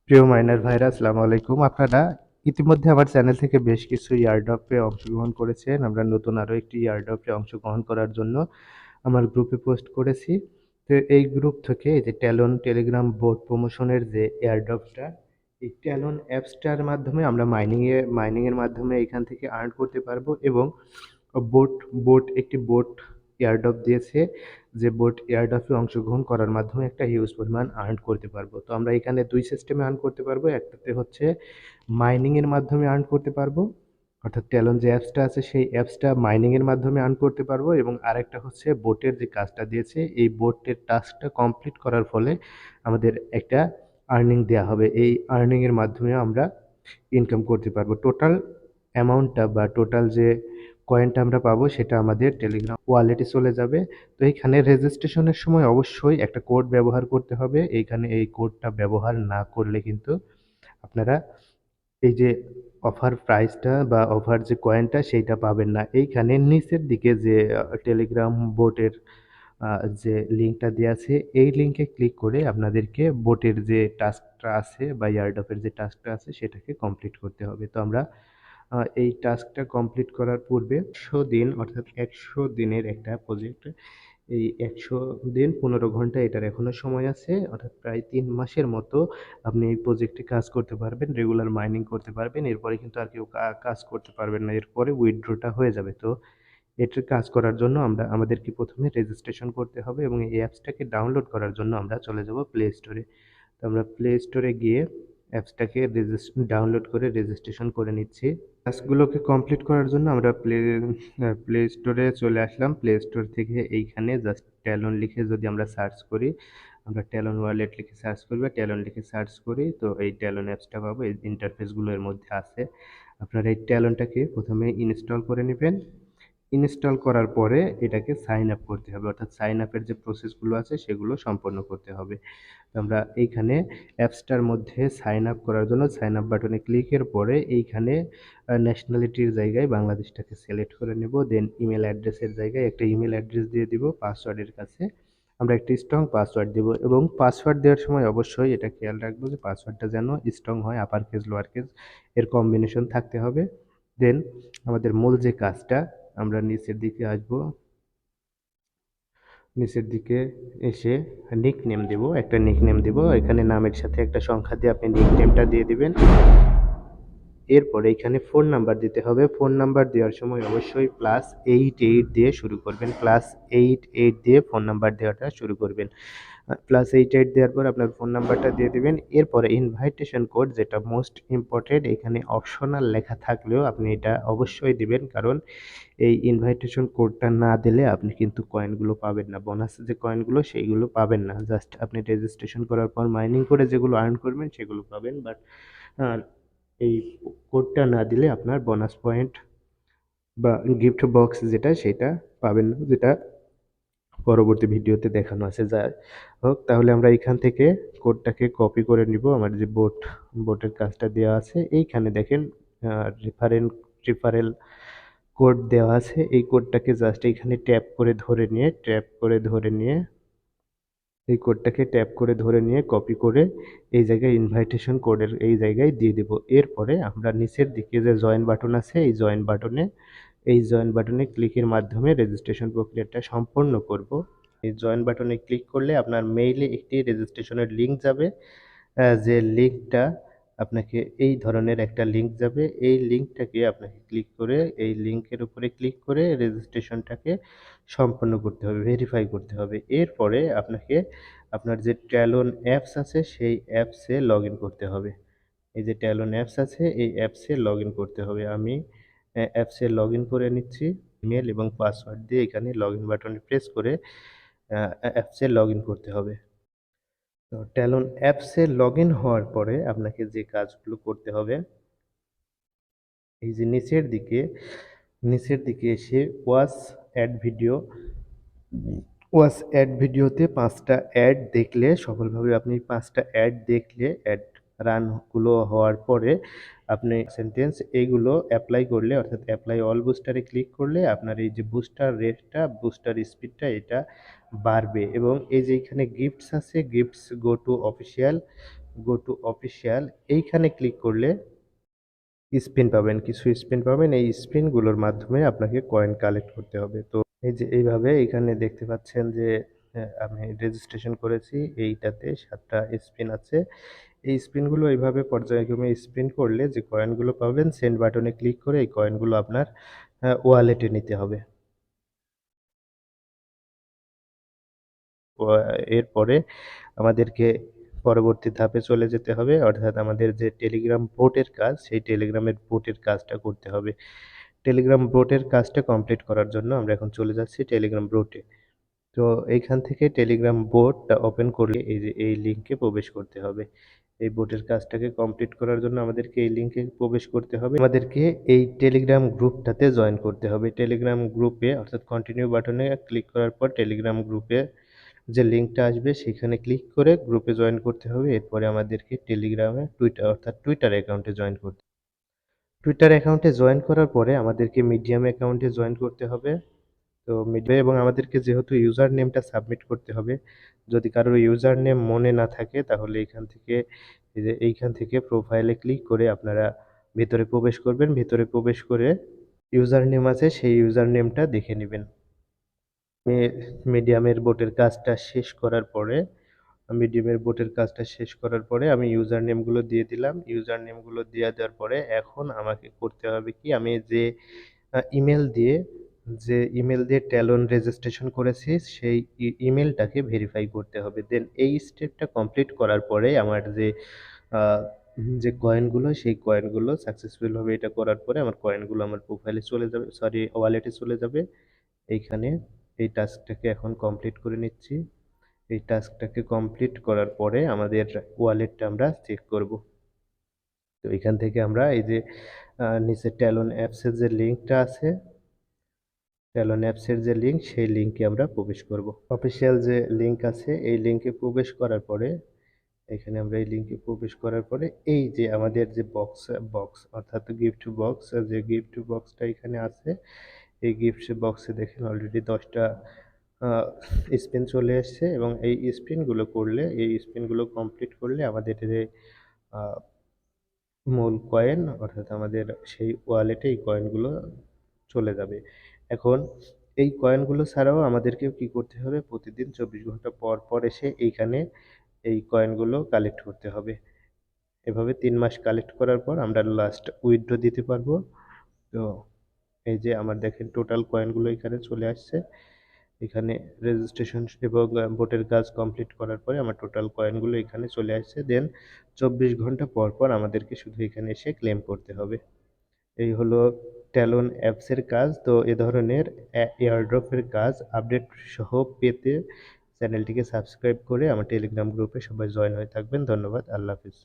প্রিয় মাইনার ভাইরা আসসালামু আলাইকুম। আপনারা ইতিমধ্যে আমার চ্যানেল থেকে বেশ কিছু ইয়ারড্রপে অংশগ্রহণ করেছেন। আমরা নতুন আরো একটি ইয়ারড্রপে অংশগ্রহণ করার জন্য আমার গ্রুপে পোস্ট করেছি। তো এই গ্রুপ থেকে এই যে ট্যালন টেলিগ্রাম বোট প্রমোশনের যে এয়ারড্রপটা, এই ট্যালন অ্যাপসটার মাধ্যমে আমরা মাইনিংয়ের মাধ্যমে এখান থেকে আর্ন করতে পারবো এবং বোট বোট একটি বোট এয়ারড্রপ দিয়েছে, যে বোট এয়ারড্রপে অংশগ্রহণ করার মাধ্যমে একটা হিউজ পরিমাণ আর্ন করতে পারবো। তো আমরা এখানে দুই সিস্টেমে আর্ন করতে পারবো। একটাতে হচ্ছে মাইনিংয়ের মাধ্যমে আর্ন করতে পারবো, অর্থাৎ ট্যালন যে অ্যাপসটা আছে সেই অ্যাপসটা মাইনিংয়ের মাধ্যমে আর্ন করতে পারবো, এবং আরেকটা হচ্ছে বোটের যে কাজটা দিয়েছে এই বোটের টাস্কটা কমপ্লিট করার ফলে আমাদের একটা আর্নিং দেওয়া হবে। এই আর্নিংয়ের মাধ্যমে আমরা ইনকাম করতে পারবো। টোটাল অ্যামাউন্টটা বা টোটাল যে কয়েনটা আমরা পাবো সেটা আমাদের টেলিগ্রাম ওয়ালেটে চলে যাবে। তো এইখানে রেজিস্ট্রেশনের সময় অবশ্যই একটা কোড ব্যবহার করতে হবে। এইখানে এই কোডটা ব্যবহার না করলে কিন্তু আপনারা এই যে অফার প্রাইসটা বা অফার যে কয়েনটা সেইটা পাবেন না। এইখানে নিচের দিকে যে টেলিগ্রাম বোটের যে লিঙ্কটা দেওয়া আছে এই লিঙ্কে ক্লিক করে আপনাদেরকে বোটের যে টাস্কটা আছে বা ইয়ারডপের যে টাস্কটা আছে সেটাকে কমপ্লিট করতে হবে। তো আমরা এই টাস্কটা কমপ্লিট করার পূর্বে ১০০ দিন, অর্থাৎ ১০০ দিনের একটা প্রজেক্ট। এই ১০০ দিন ১৫ ঘন্টা এটার এখনো সময় আছে, অর্থাৎ প্রায় ৩ মাসের মতো আপনি এই প্রজেক্টে কাজ করতে পারবেন, রেগুলার মাইনিং করতে পারবেন। এরপরে কিন্তু আর কেউ কাজ করতে পারবেন না। এরপরে উইথড্রটা হয়ে যাবে। তো এটার কাজ করার জন্য আমাদেরকে ১ম এ রেজিস্ট্রেশন করতে হবে, এবং এই অ্যাপসটাকে ডাউনলোড করার জন্য আমরা চলে যাব প্লে স্টোরে। তো আমরা প্লে স্টোরে গিয়ে অ্যাপসটাকে ডাউনলোড করে রেজিস্ট্রেশন করে নিচ্ছি। টাস্কগুলোকে কমপ্লিট করার জন্য আমরা প্লে স্টোরে চলে আসলাম। প্লে স্টোর থেকে এইখানে জাস্ট ট্যালন লিখে যদি আমরা সার্চ করি, আমরা ট্যালন ওয়ালেট লিখে সার্চ করি বা ট্যালন লিখে সার্চ করি, তো এই ট্যালন অ্যাপসটা পাবো। এই ইন্টারফেসগুলো এর মধ্যে আছে। আপনারা এই ট্যালনটাকে প্রথমে ইনস্টল করে নেবেন। ইনস্টল করার পরে এটাকে সাইন আপ করতে হবে, অর্থাৎ সাইন আপের যে প্রসেসগুলো আছে সেগুলো সম্পন্ন করতে হবে। তো আমরা এইখানে অ্যাপসটার মধ্যে সাইন আপ করার জন্য সাইন আপ বাটনে ক্লিকের পরে এইখানে ন্যাশনালিটির জায়গায় বাংলাদেশটাকে সিলেক্ট করে নেব। দেন ইমেল অ্যাড্রেসের জায়গায় একটা ইমেল অ্যাড্রেস দিয়ে দিব। পাসওয়ার্ডের কাছে আমরা একটি স্ট্রং পাসওয়ার্ড দেব, এবং পাসওয়ার্ড দেওয়ার সময় অবশ্যই এটা খেয়াল রাখবো যে পাসওয়ার্ডটা যেন স্ট্রং হয়, আপার কেস লোয়ার কেস এর কম্বিনেশন থাকতে হবে। দেন আমাদের মূল যে কাজটা, আমরা নিচের দিকে আসবো। নিচের দিকে এসে নিক নেম দেবো, একটা নিক নেম দেবো। এখানে নামের সাথে একটা সংখ্যা দিয়ে আপনি নিক নেমটা দিয়ে দিবেন। এরপরে এখানে ফোন নাম্বার দিতে হবে। ফোন নাম্বার দেওয়ার সময় অবশ্যই +88 দিয়ে শুরু করবেন। +88 দিয়ে ফোন নাম্বার দেওয়াটা শুরু করবেন। +88 দেওয়ার পর আপনার ফোন নাম্বারটা দিয়ে দিবেন। এরপরে ইনভাইটেশন কোড, যেটা মোস্ট ইম্পর্টেন্ট, এখানে অপশনাল লেখা থাকলেও আপনি এটা অবশ্যই দিবেন, কারণ এই ইনভাইটেশন কোডটা না দিলে আপনি কিন্তু কয়েনগুলো পাবেন না। বোনাস যে কয়েনগুলো সেইগুলো পাবেন না। জাস্ট আপনি রেজিস্ট্রেশন করার পর মাইনিং করে যেগুলো আর্ন করবেন সেগুলো পাবেন, বাট এই কোডটা না দিলে আপনার বোনাস পয়েন্ট বা গিফট বক্স যেটা সেটা পাবেন না, যেটা পরবর্তী ভিডিওতে দেখানো আছে। যাই হোক, তাহলে আমরা এখান থেকে কোডটাকে কপি করে নিব। আমার যে বোটের কাজটা দেওয়া আছে এইখানে দেখেন রেফারেল কোড দেওয়া আছে। এই কোডটাকে জাস্ট এইখানে ট্যাপ করে ধরে নিয়ে এই কোডটাকে ট্যাপ করে ধরে নিয়ে কপি করে এই জায়গায় ইনভাইটেশন কোডের এই জায়গায় দিয়ে দেব। এরপরে আমরা নিচের দিকে যে জয়েন বাটন আছে এই জয়েন বাটনে ক্লিকের মাধ্যমে রেজিস্ট্রেশন প্রক্রিয়াটা সম্পন্ন করব। এই জয়েন বাটনে ক্লিক করলে আপনার মেইলে একটি রেজিস্ট্রেশনের লিঙ্ক যাবে। যে লিঙ্কটা আপনাকে এই ধরনের একটা লিঙ্ক যাবে। এই লিঙ্কটাকে আপনাকে এই লিঙ্কের উপরে ক্লিক করে রেজিস্ট্রেশনটাকে সম্পন্ন করতে হবে, ভেরিফাই করতে হবে। এরপরে আপনাকে আপনার যে ট্যালন অ্যাপস আছে সেই অ্যাপসে লগইন করতে হবে। এই যে ট্যালন অ্যাপস আছে এই অ্যাপসে লগইন করতে হবে। আমি অ্যাপসে লগইন করে নিচ্ছি। ইমেল এবং পাসওয়ার্ড দিয়ে এখানে লগইন বাটনে প্রেস করে অ্যাপসে লগইন করতে হবে। তো ট্যালন অ্যাপসে লগইন হওয়ার পরে আপনাকে যে কাজগুলো করতে হবে, এই যে নিচের দিকে এসে ওয়াচ অ্যাড ভিডিওতে ৫টা অ্যাড দেখলে সফলভাবে আপনি ৫টা অ্যাড দেখলে অ্যাড রানগুলো হওয়ার পরে আপনি সেন্টেন্স এইগুলো অ্যাপ্লাই করলে, অর্থাৎ অ্যাপ্লাই অল বুস্টারে ক্লিক করলে আপনার এই যে বুস্টার স্পিডটা এটা বাড়বে। এবং এই যে এখানে গিফটস আছে, gifts go to official go to official এইখানে ক্লিক করলে স্পিন পাবেন, কিছু স্পিন পাবেন। এই স্পিনগুলোর মাধ্যমে আপনাকে কয়েন কালেক্ট করতে হবে। তো এই যে এইভাবে এখানে দেখতে পাচ্ছেন যে আমি রেজিস্ট্রেশন করেছি, এইটাতে 7টা স্পিন আছে। এই স্পিনগুলো এইভাবে পর্যায়ক্রমে স্পিন করলে যে কয়েনগুলো পাবেন, সেন্ড বাটনে ক্লিক করে এই কয়েনগুলো আপনার ওয়ালেটে নিতে হবে। এরপরে আমাদেরকে পরবর্তী ধাপে চলে যেতে হবে, অর্থাৎ আমাদের যে টেলিগ্রাম বোটের কাজ, সেই টেলিগ্রামের বোটের কাজটা করতে হবে। টেলিগ্রাম বোটের কাজটা কমপ্লিট করার জন্য আমরা এখন চলে যাচ্ছি টেলিগ্রাম বোটে। তো এইখান থেকে টেলিগ্রাম বোটটা ওপেন করলে এই যে এই লিঙ্কে প্রবেশ করতে হবে। এই বোটের কাজটাকে কমপ্লিট করার জন্য আমাদেরকে এই লিঙ্কে প্রবেশ করতে হবে। আমাদেরকে এই টেলিগ্রাম গ্রুপটাতে জয়েন করতে হবে। টেলিগ্রাম গ্রুপে অর্থাৎ কন্টিনিউ বাটনে ক্লিক করার পর টেলিগ্রাম গ্রুপে যে লিঙ্কটা আসবে সেখানে ক্লিক করে গ্রুপে জয়েন করতে হবে। এরপরে আমাদেরকে টেলিগ্রামে টুইটার অর্থাৎ টুইটার অ্যাকাউন্টে জয়েন করতে হবে। টুইটার অ্যাকাউন্টে জয়েন করার পরে আমাদেরকে মিডিয়াম অ্যাকাউন্টে জয়েন করতে হবে। তো মিডিয়া এবং আমাদেরকে যেহেতু ইউজার নেমটা সাবমিট করতে হবে, যদি কারোর ইউজার নেম মনে না থাকে তাহলে এইখান থেকে এই যে এইখান থেকে প্রোফাইলে ক্লিক করে আপনারা ভেতরে প্রবেশ করবেন। ভেতরে প্রবেশ করে ইউজার নেম আছে সেই ইউজার নেমটা দেখে নিবেন। মিডিয়ামের বোটের কাজটা শেষ করার পরে মিডিয়ামের বোটের কাজটা শেষ করার পরে আমি ইউজার নেমগুলো দিয়ে দিলাম। ইউজার নেমগুলো দিয়ে দেওয়ার পরে এখন আমাকে করতে হবে কি, আমি যে ইমেল দিয়ে ট্যালন রেজিস্ট্রেশন করেছি সেই ইমেলটাকে ভেরিফাই করতে হবে। দেন এই স্টেপটা কমপ্লিট করার পরে আমার আহ, যে কয়েনগুলো সেই কয়েনগুলো সাকসেসফুলভাবে এটা করার পরে আমার কয়েনগুলো আমার প্রোফাইলে চলে যাবে, সরি ওয়ালেটে চলে যাবে। এইখানে এই টাস্কটাকে এখন কমপ্লিট করে নিচ্ছি। এই টাস্কটাকে কমপ্লিট করার পরে আমাদের ওয়ালেটটা আমরা চেক করব। তো এখান থেকে আমরা এই যে নিচে ট্যালন অ্যাপসের যে লিঙ্কটা আছে, ট্যালন অ্যাপসের যে লিঙ্ক সেই লিঙ্কে আমরা প্রবেশ করব। অফিসিয়াল যে লিঙ্ক আছে এই লিঙ্কে প্রবেশ করার পরে এখানে আমরা এই লিঙ্কে প্রবেশ করার পরে এই যে আমাদের যে বক্স অর্থাৎ গিফট বক্স, যে গিফট বক্সটা এখানে আছে, এই গিফট বক্সে দেখেন অলরেডি 10টা স্পিন চলে এসছে এবং এই স্পিনগুলো কমপ্লিট করলে আমাদের যে আহ, মূল কয়েন অর্থাৎ আমাদের সেই ওয়ালেটে এই কয়েনগুলো চলে যাবে। এখন এই কয়েনগুলো ছাড়াও আমাদেরকেও কি করতে হবে, প্রতিদিন 24 ঘন্টা পর পর এসে এইখানে এই কয়েনগুলো কালেক্ট করতে হবে। এভাবে 3 মাস কালেক্ট করার পর আমরা লাস্ট উইথড্র দিতে পারবো। তো এই যে আমার দেখেন টোটাল কয়েনগুলো এখানে চলে আসছে। এখানে রেজিস্ট্রেশন এবং ভোটের কাজ কমপ্লিট করার পরে আমার টোটাল কয়েনগুলো এখানে চলে আসছে। দেন 24 ঘন্টা পর পর আমাদেরকে শুধু এখানে এসে ক্লেম করতে হবে। এই হলো ট্যালন অ্যাপসের কাজ। তো এ ধরনের এয়ারড্রপের কাজ আপডেট সহ পেতে চ্যানেলটিকে সাবস্ক্রাইব করে আমার টেলিগ্রাম গ্রুপে সবাই জয়েন হয়ে থাকবেন। ধন্যবাদ। আল্লাহ হাফিজ।